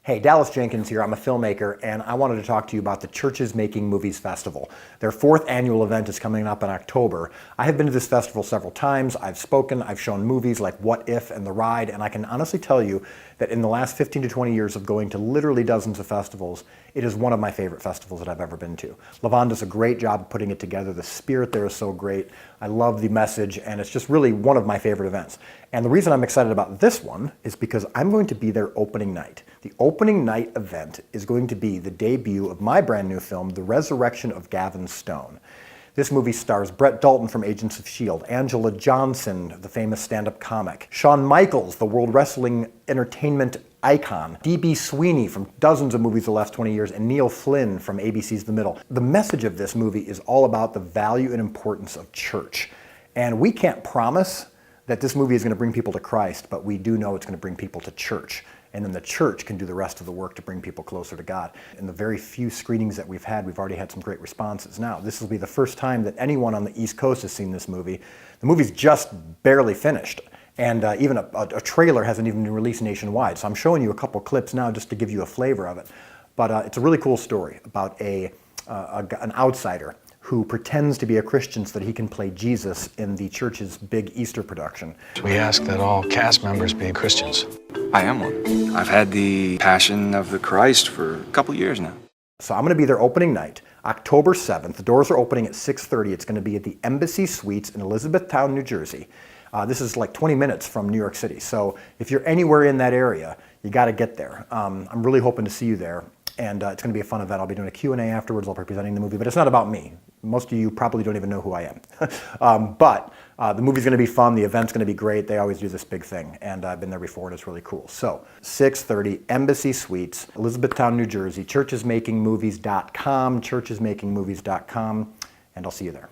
Hey, Dallas Jenkins here. I'm a filmmaker, and I wanted to talk to you about the Churches Making Movies Festival. Their 4th annual event is coming up in October. I have been to this festival several times. I've spoken, I've shown movies like What If and The Ride, and I can honestly tell you that in the last 15 to 20 years of going to literally dozens of festivals, it is one of my favorite festivals that I've ever been to. LaVonne does a great job of putting it together. The spirit there is so great. I love the message, and it's just really one of my favorite events. And the reason I'm excited about this one is because I'm going to be their opening night. The opening night event is going to be the debut of my brand new film, The Resurrection of Gavin Stone. This movie stars Brett Dalton from Agents of S.H.I.E.L.D., Angela Johnson, the famous stand-up comic, Shawn Michaels, the World Wrestling Entertainment icon, D.B. Sweeney from dozens of movies the last 20 years, and Neil Flynn from ABC's The Middle. The message of this movie is all about the value and importance of church. And we can't promise that this movie is going to bring people to Christ, but we do know it's going to bring people to church. And then the church can do the rest of the work to bring people closer to God. In the very few screenings that we've had, we've already had some great responses. Now, this will be the first time that anyone on the East Coast has seen this movie. The movie's just barely finished, and even a trailer hasn't even been released nationwide. So I'm showing you a couple clips now just to give you a flavor of it. But it's a really cool story about an outsider who pretends to be a Christian so that he can play Jesus in the church's big Easter production. We ask that all cast members be Christians. I am one. I've had the Passion of the Christ for a couple years now. So I'm going to be their opening night, October 7th. The doors are opening at 6:30. It's going to be at the Embassy Suites in Elizabethtown, New Jersey. This is like 20 minutes from New York City. So if you're anywhere in that area, you got to get there. I'm really hoping to see you there. And it's going to be a fun event. I'll be doing a Q&A afterwards. I'll be presenting the movie, but it's not about me. Most of you probably don't even know who I am. But the movie's going to be fun. The event's going to be great. They always do this big thing, and I've been there before, and it's really cool. So 6:30, Embassy Suites, Elizabethtown, New Jersey, churchesmakingmovies.com, churchesmakingmovies.com, and I'll see you there.